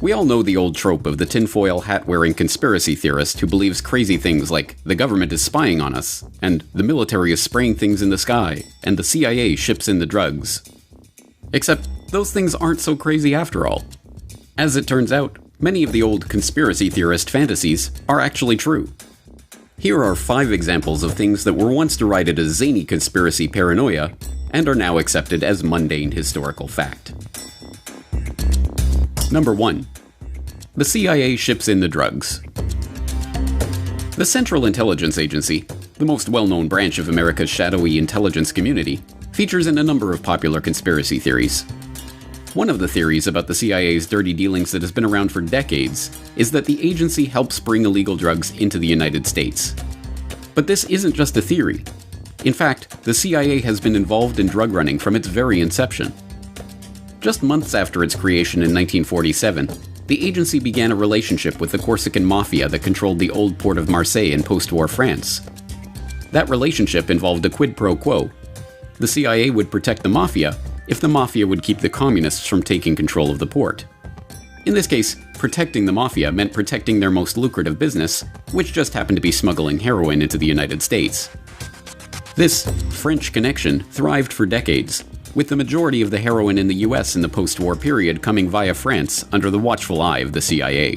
We all know the old trope of the tinfoil hat-wearing conspiracy theorist who believes crazy things like the government is spying on us, and the military is spraying things in the sky, and the CIA ships in the drugs. Except, those things aren't so crazy after all. As it turns out, many of the old conspiracy theorist fantasies are actually true. Here are 5 examples of things that were once derided as zany conspiracy paranoia, and are now accepted as mundane historical fact. Number 1. The CIA ships in the drugs. The Central Intelligence Agency, the most well-known branch of America's shadowy intelligence community, features in a number of popular conspiracy theories. One of the theories about the CIA's dirty dealings that has been around for decades is that the agency helps bring illegal drugs into the United States. But this isn't just a theory. In fact, the CIA has been involved in drug running from its very inception. Just months after its creation in 1947, the agency began a relationship with the Corsican mafia that controlled the old port of Marseille in post-war France. That relationship involved a quid pro quo. The CIA would protect the mafia if the mafia would keep the communists from taking control of the port. In this case, protecting the mafia meant protecting their most lucrative business, which just happened to be smuggling heroin into the United States. This French connection thrived for decades, with the majority of the heroin in the US in the post-war period coming via France under the watchful eye of the CIA.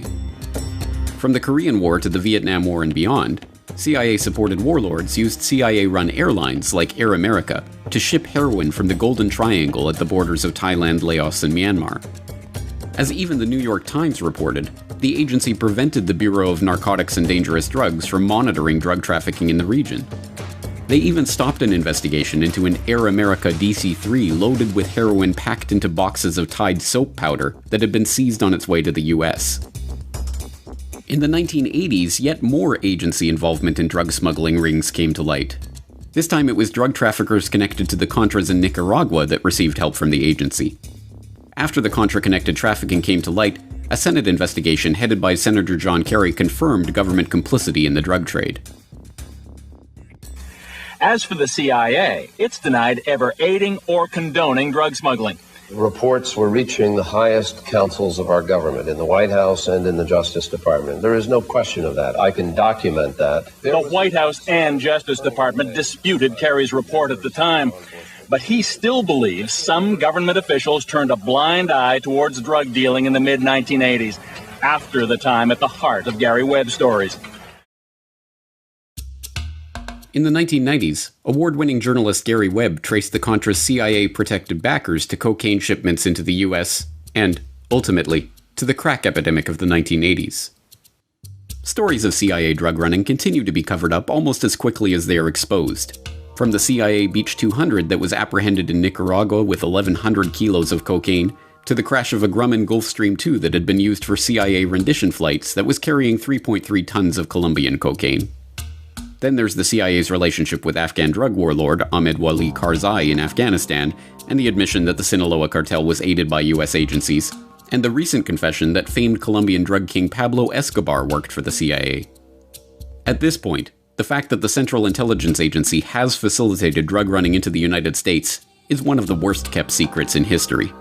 From the Korean War to the Vietnam War and beyond, CIA-supported warlords used CIA-run airlines like Air America to ship heroin from the Golden Triangle at the borders of Thailand, Laos, and Myanmar. As even the New York Times reported, the agency prevented the Bureau of Narcotics and Dangerous Drugs from monitoring drug trafficking in the region. They even stopped an investigation into an Air America DC-3 loaded with heroin packed into boxes of Tide soap powder that had been seized on its way to the US. In the 1980s, yet more agency involvement in drug smuggling rings came to light. This time it was drug traffickers connected to the Contras in Nicaragua that received help from the agency. After the Contra-connected trafficking came to light, a Senate investigation headed by Senator John Kerry confirmed government complicity in the drug trade. As for the CIA, it's denied ever aiding or condoning drug smuggling. Reports were reaching the highest councils of our government, in the White House and in the Justice Department. There is no question of that. I can document that. The White House and Justice Department disputed Kerry's report at the time, but he still believes some government officials turned a blind eye towards drug dealing in the mid-1980s, after the time at the heart of Gary Webb stories. In the 1990s, award-winning journalist Gary Webb traced the Contra's CIA-protected backers to cocaine shipments into the US, and, ultimately, to the crack epidemic of the 1980s. Stories of CIA drug running continue to be covered up almost as quickly as they are exposed. From the CIA Beach 200 that was apprehended in Nicaragua with 1,100 kilos of cocaine, to the crash of a Grumman Gulfstream II that had been used for CIA rendition flights that was carrying 3.3 tons of Colombian cocaine. Then there's the CIA's relationship with Afghan drug warlord Ahmed Wali Karzai in Afghanistan, and the admission that the Sinaloa cartel was aided by US agencies, and the recent confession that famed Colombian drug king Pablo Escobar worked for the CIA. At this point, the fact that the Central Intelligence Agency has facilitated drug running into the United States is one of the worst-kept secrets in history.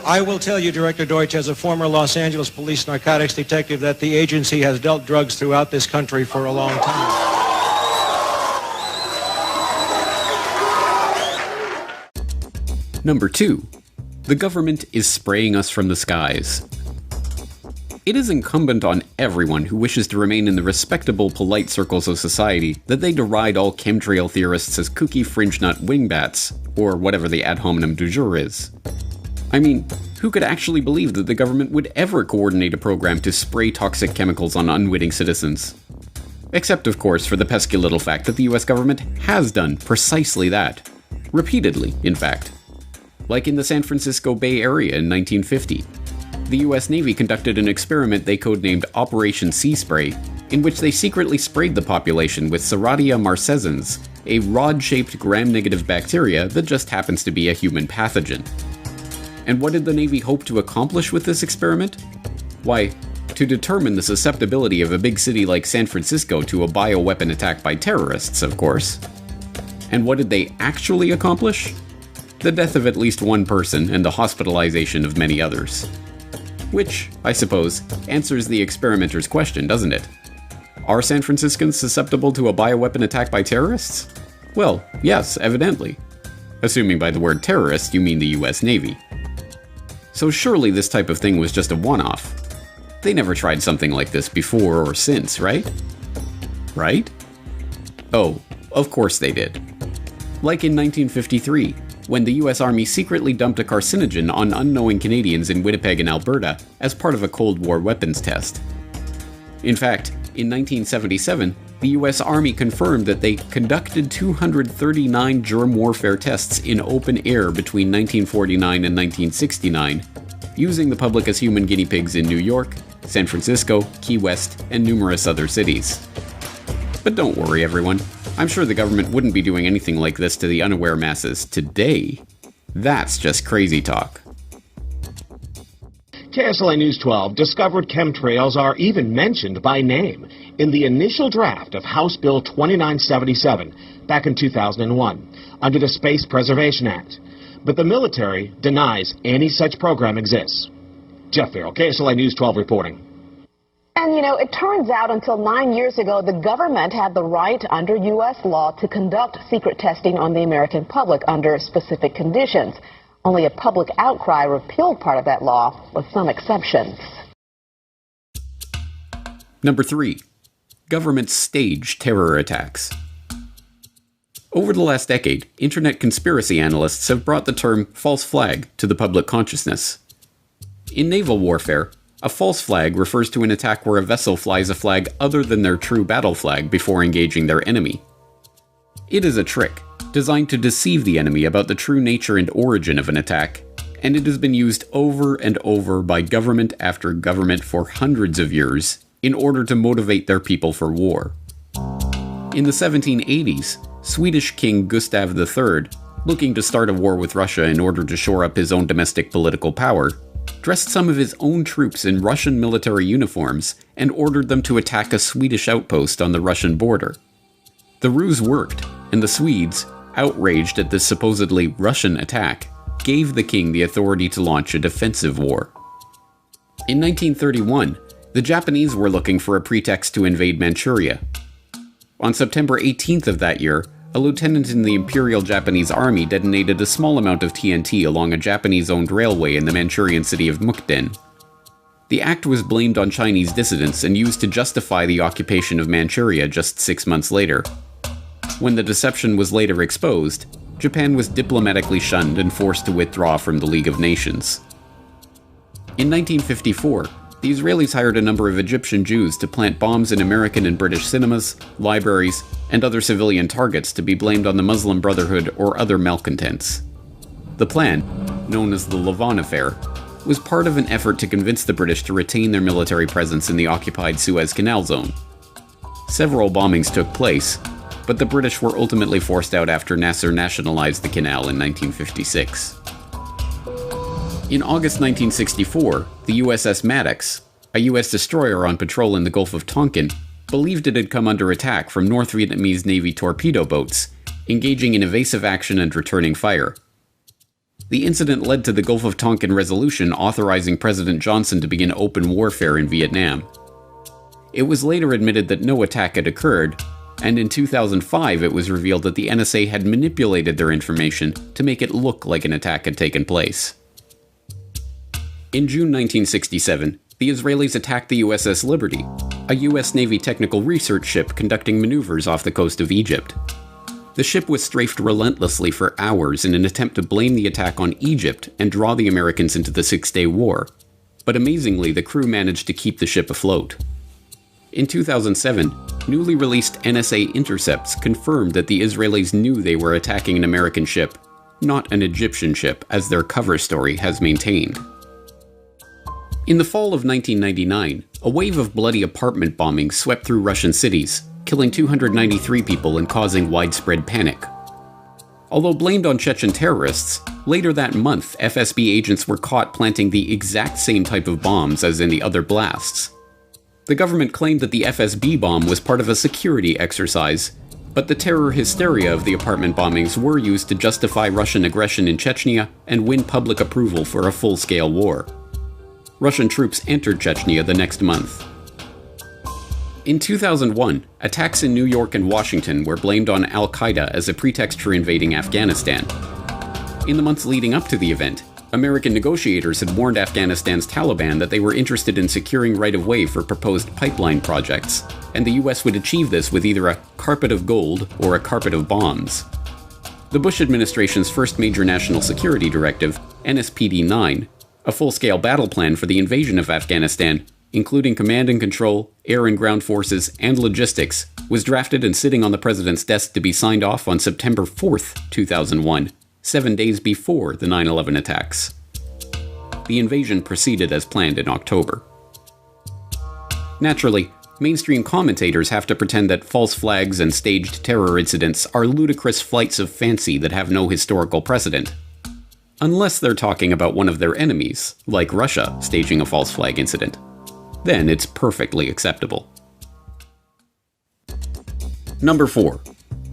I will tell you, Director Deutsch, as a former Los Angeles police narcotics detective, that the agency has dealt drugs throughout this country for a long time. Number 2. The government is spraying us from the skies. It is incumbent on everyone who wishes to remain in the respectable, polite circles of society that they deride all chemtrail theorists as kooky fringe-nut wingbats, or whatever the ad hominem du jour is. I mean, who could actually believe that the government would ever coordinate a program to spray toxic chemicals on unwitting citizens? Except, of course, for the pesky little fact that the US government has done precisely that. Repeatedly, in fact. Like in the San Francisco Bay Area in 1950. The US Navy conducted an experiment they codenamed Operation Sea Spray, in which they secretly sprayed the population with Serratia marcescens, a rod-shaped gram-negative bacteria that just happens to be a human pathogen. And what did the Navy hope to accomplish with this experiment? Why, to determine the susceptibility of a big city like San Francisco to a bioweapon attack by terrorists, of course. And what did they actually accomplish? The death of at least one person and the hospitalization of many others. Which, I suppose, answers the experimenter's question, doesn't it? Are San Franciscans susceptible to a bioweapon attack by terrorists? Well, yes, evidently. Assuming by the word terrorist you mean the US Navy. So surely this type of thing was just a one-off. They never tried something like this before or since, right? Right? Oh, of course they did. Like in 1953, when the US Army secretly dumped a carcinogen on unknowing Canadians in Winnipeg and Alberta as part of a Cold War weapons test. In fact, in 1977, the US Army confirmed that they conducted 239 germ warfare tests in open air between 1949 and 1969, using the public as human guinea pigs in New York, San Francisco, Key West, and numerous other cities. But don't worry, everyone. I'm sure the government wouldn't be doing anything like this to the unaware masses today. That's just crazy talk. KSLA News 12 discovered chemtrails are even mentioned by name in the initial draft of House Bill 2977 back in 2001 under the Space Preservation Act. But the military denies any such program exists. Jeff Farrell, KSLA News 12 reporting. And, you know, it turns out until 9 years ago, the government had the right under U.S. law to conduct secret testing on the American public under specific conditions. Only a public outcry repealed part of that law, with some exceptions. Number 3. Governments stage terror attacks. Over the last decade, internet conspiracy analysts have brought the term false flag to the public consciousness. In naval warfare, a false flag refers to an attack where a vessel flies a flag other than their true battle flag before engaging their enemy. It is a trick designed to deceive the enemy about the true nature and origin of an attack, and it has been used over and over by government after government for hundreds of years in order to motivate their people for war. In the 1780s, Swedish King Gustav III, looking to start a war with Russia in order to shore up his own domestic political power, dressed some of his own troops in Russian military uniforms and ordered them to attack a Swedish outpost on the Russian border. The ruse worked, and the Swedes, outraged at this supposedly Russian attack, gave the king the authority to launch a defensive war. In 1931, the Japanese were looking for a pretext to invade Manchuria. On September 18th of that year, a lieutenant in the Imperial Japanese Army detonated a small amount of TNT along a Japanese-owned railway in the Manchurian city of Mukden. The act was blamed on Chinese dissidents and used to justify the occupation of Manchuria just 6 months later. When the deception was later exposed, Japan was diplomatically shunned and forced to withdraw from the League of Nations. In 1954, the Israelis hired a number of Egyptian Jews to plant bombs in American and British cinemas, libraries, and other civilian targets to be blamed on the Muslim Brotherhood or other malcontents. The plan, known as the Lavon Affair, was part of an effort to convince the British to retain their military presence in the occupied Suez Canal zone. Several bombings took place, but the British were ultimately forced out after Nasser nationalized the canal in 1956. In August 1964, the USS Maddox, a US destroyer on patrol in the Gulf of Tonkin, believed it had come under attack from North Vietnamese Navy torpedo boats, engaging in evasive action and returning fire. The incident led to the Gulf of Tonkin resolution authorizing President Johnson to begin open warfare in Vietnam. It was later admitted that no attack had occurred, and in 2005 it was revealed that the NSA had manipulated their information to make it look like an attack had taken place. In June 1967, the Israelis attacked the USS Liberty, a US Navy technical research ship conducting maneuvers off the coast of Egypt. The ship was strafed relentlessly for hours in an attempt to blame the attack on Egypt and draw the Americans into the Six-Day War, but amazingly the crew managed to keep the ship afloat. In 2007, newly released NSA intercepts confirmed that the Israelis knew they were attacking an American ship, not an Egyptian ship, as their cover story has maintained. In the fall of 1999, a wave of bloody apartment bombings swept through Russian cities, killing 293 people and causing widespread panic. Although blamed on Chechen terrorists, later that month FSB agents were caught planting the exact same type of bombs as in the other blasts. The government claimed that the FSB bomb was part of a security exercise, but the terror hysteria of the apartment bombings were used to justify Russian aggression in Chechnya and win public approval for a full-scale war. Russian troops entered Chechnya the next month. In 2001, attacks in New York and Washington were blamed on al-Qaeda as a pretext for invading Afghanistan. In the months leading up to the event, American negotiators had warned Afghanistan's Taliban that they were interested in securing right-of-way for proposed pipeline projects, and the US would achieve this with either a carpet of gold or a carpet of bombs. The Bush administration's first major national security directive, NSPD-9, a full-scale battle plan for the invasion of Afghanistan, including command and control, air and ground forces, and logistics, was drafted and sitting on the president's desk to be signed off on September 4th, 2001, 7 days before the 9/11 attacks. The invasion proceeded as planned in October. Naturally, mainstream commentators have to pretend that false flags and staged terror incidents are ludicrous flights of fancy that have no historical precedent. Unless they're talking about one of their enemies, like Russia staging a false flag incident. Then it's perfectly acceptable. Number 4.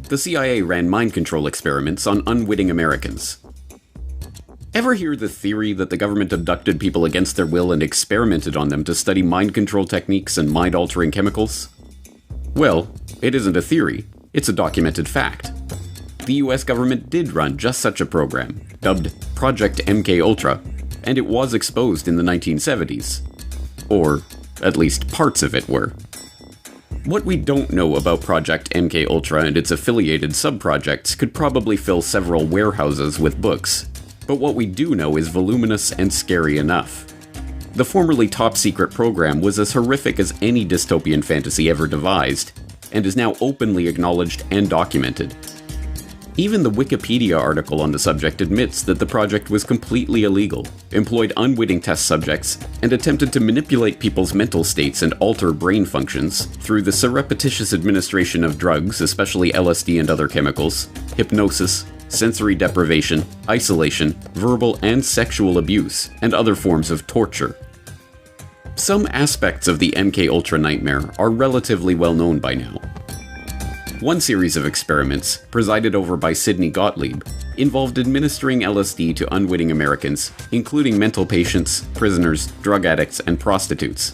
The CIA ran mind control experiments on unwitting Americans. Ever hear the theory that the government abducted people against their will and experimented on them to study mind control techniques and mind-altering chemicals? Well, it isn't a theory, it's a documented fact. The US government did run just such a program, dubbed Project MKUltra, and it was exposed in the 1970s. Or, at least parts of it were. What we don't know about Project MKUltra and its affiliated sub-projects could probably fill several warehouses with books, but what we do know is voluminous and scary enough. The formerly top-secret program was as horrific as any dystopian fantasy ever devised, and is now openly acknowledged and documented. Even the Wikipedia article on the subject admits that the project was completely illegal, employed unwitting test subjects, and attempted to manipulate people's mental states and alter brain functions through the surreptitious administration of drugs, especially LSD and other chemicals, hypnosis, sensory deprivation, isolation, verbal and sexual abuse, and other forms of torture. Some aspects of the MKUltra nightmare are relatively well known by now. One series of experiments, presided over by Sidney Gottlieb, involved administering LSD to unwitting Americans, including mental patients, prisoners, drug addicts, and prostitutes.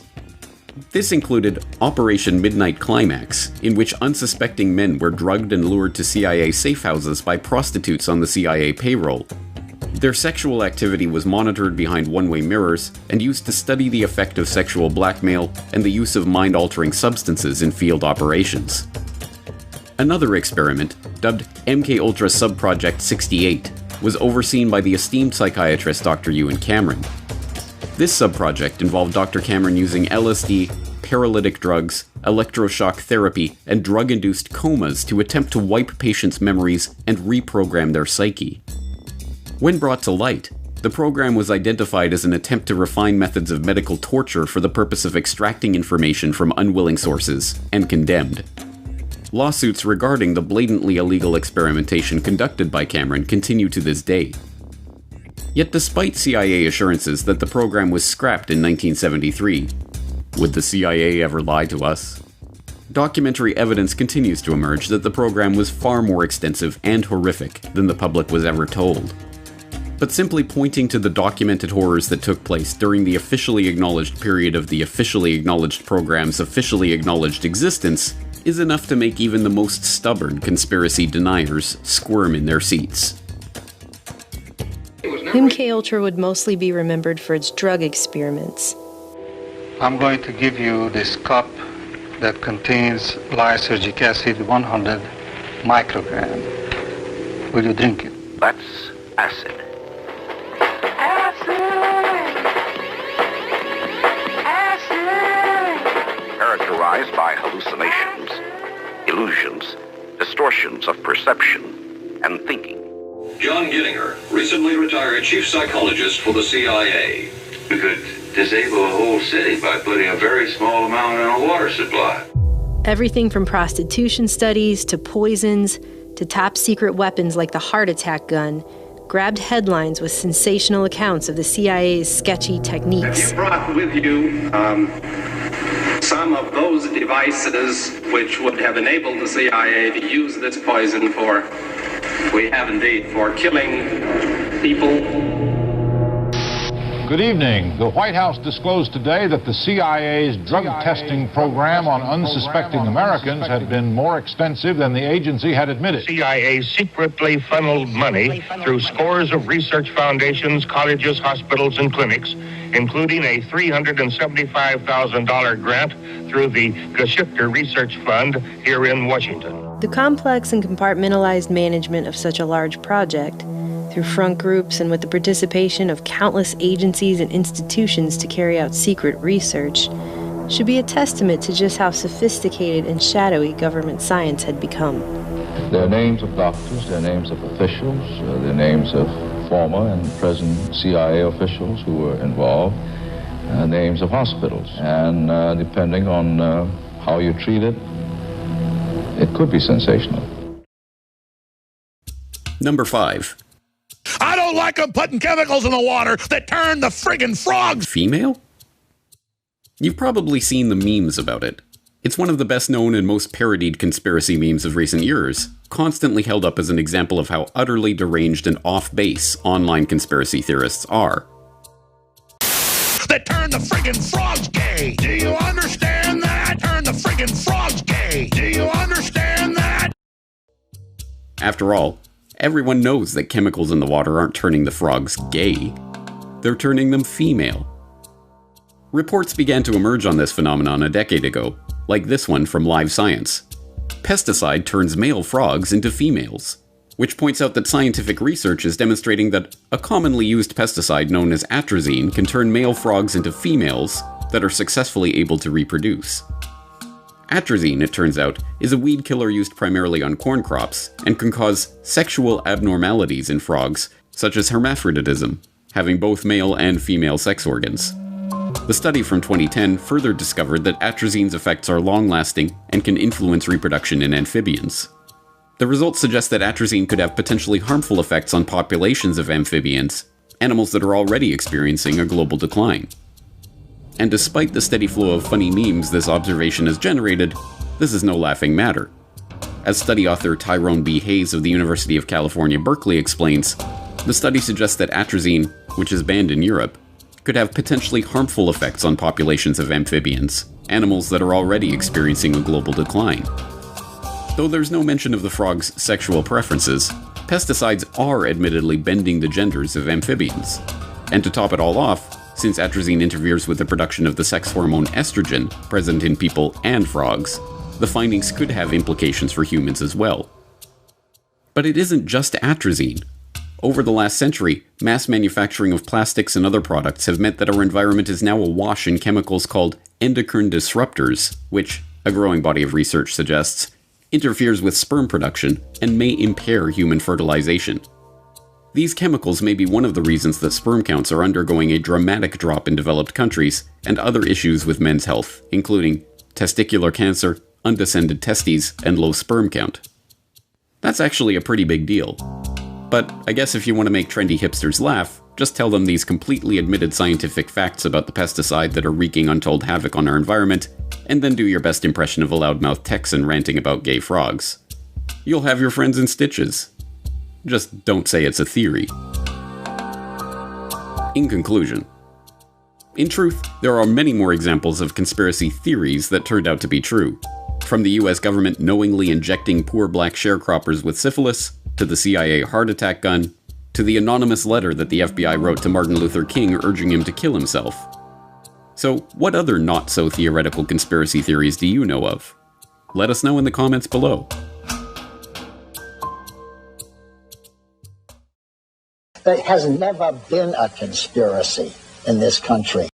This included Operation Midnight Climax, in which unsuspecting men were drugged and lured to CIA safe houses by prostitutes on the CIA payroll. Their sexual activity was monitored behind one-way mirrors and used to study the effect of sexual blackmail and the use of mind-altering substances in field operations. Another experiment, dubbed MKUltra Subproject 68, was overseen by the esteemed psychiatrist Dr. Ewan Cameron. This subproject involved Dr. Cameron using LSD, paralytic drugs, electroshock therapy, and drug-induced comas to attempt to wipe patients' memories and reprogram their psyche. When brought to light, the program was identified as an attempt to refine methods of medical torture for the purpose of extracting information from unwilling sources, and condemned. Lawsuits regarding the blatantly illegal experimentation conducted by Cameron continue to this day. Yet despite CIA assurances that the program was scrapped in 1973, would the CIA ever lie to us? Documentary evidence continues to emerge that the program was far more extensive and horrific than the public was ever told. But simply pointing to the documented horrors that took place during the officially acknowledged period of the officially acknowledged program's officially acknowledged existence is enough to make even the most stubborn conspiracy deniers squirm in their seats. MKUltra would mostly be remembered for its drug experiments. I'm going to give you this cup that contains lysergic acid 100 microgram. Will you drink it? That's acid. Characterized by hallucinations, illusions, distortions of perception and thinking. John Gittinger, recently retired chief psychologist for the CIA. We could disable a whole city by putting a very small amount in a water supply. Everything from prostitution studies to poisons to top secret weapons like the heart attack gun grabbed headlines with sensational accounts of the CIA's sketchy techniques. Have you brought with you some of those devices which would have enabled the CIA to use this poison for, we have indeed, for killing people? Good evening. The White House disclosed today that the CIA's drug testing program on unsuspecting Americans had been more expensive than the agency had admitted. CIA secretly funneled money through scores of research foundations, colleges, hospitals, and clinics, including a $375,000 grant through the Geschichter Research Fund here in Washington. The complex and compartmentalized management of such a large project, through front groups and with the participation of countless agencies and institutions to carry out secret research, should be a testament to just how sophisticated and shadowy government science had become. There are names of doctors, there are names of officials, there are names of former and present CIA officials who were involved, names of hospitals, and depending on how you treat it, it could be sensational. Number 5. I don't like them putting chemicals in the water that turn the friggin' frogs female? You've probably seen the memes about it. It's one of the best known and most parodied conspiracy memes of recent years, constantly held up as an example of how utterly deranged and off-base online conspiracy theorists are. That turn the friggin' frogs gay. Do you understand that? Turn the friggin' frogs gay. Do you understand that? After all, everyone knows that chemicals in the water aren't turning the frogs gay. They're turning them female. Reports began to emerge on this phenomenon a decade ago, like this one from Live Science. Pesticide turns male frogs into females, which points out that scientific research is demonstrating that a commonly used pesticide known as atrazine can turn male frogs into females that are successfully able to reproduce. Atrazine, it turns out, is a weed killer used primarily on corn crops and can cause sexual abnormalities in frogs, such as hermaphroditism, having both male and female sex organs. The study from 2010 further discovered that atrazine's effects are long-lasting and can influence reproduction in amphibians. The results suggest that atrazine could have potentially harmful effects on populations of amphibians, animals that are already experiencing a global decline. And despite the steady flow of funny memes this observation has generated, this is no laughing matter. As study author Tyrone B. Hayes of the University of California, Berkeley explains, the study suggests that atrazine, which is banned in Europe, could have potentially harmful effects on populations of amphibians, animals that are already experiencing a global decline. Though there's no mention of the frog's sexual preferences, pesticides are admittedly bending the genders of amphibians. And to top it all off, since atrazine interferes with the production of the sex hormone estrogen present in people and frogs, the findings could have implications for humans as well. But it isn't just atrazine. Over the last century, mass manufacturing of plastics and other products have meant that our environment is now awash in chemicals called endocrine disruptors, which, a growing body of research suggests, interferes with sperm production and may impair human fertilization. These chemicals may be one of the reasons that sperm counts are undergoing a dramatic drop in developed countries and other issues with men's health, including testicular cancer, undescended testes, and low sperm count. That's actually a pretty big deal. But I guess if you want to make trendy hipsters laugh, just tell them these completely admitted scientific facts about the pesticide that are wreaking untold havoc on our environment, and then do your best impression of a loudmouth Texan ranting about gay frogs. You'll have your friends in stitches. Just don't say it's a theory. In conclusion, in truth, there are many more examples of conspiracy theories that turned out to be true. From the US government knowingly injecting poor black sharecroppers with syphilis, to the CIA heart attack gun, to the anonymous letter that the FBI wrote to Martin Luther King urging him to kill himself. So, what other not-so-theoretical conspiracy theories do you know of? Let us know in the comments below. There has never been a conspiracy in this country.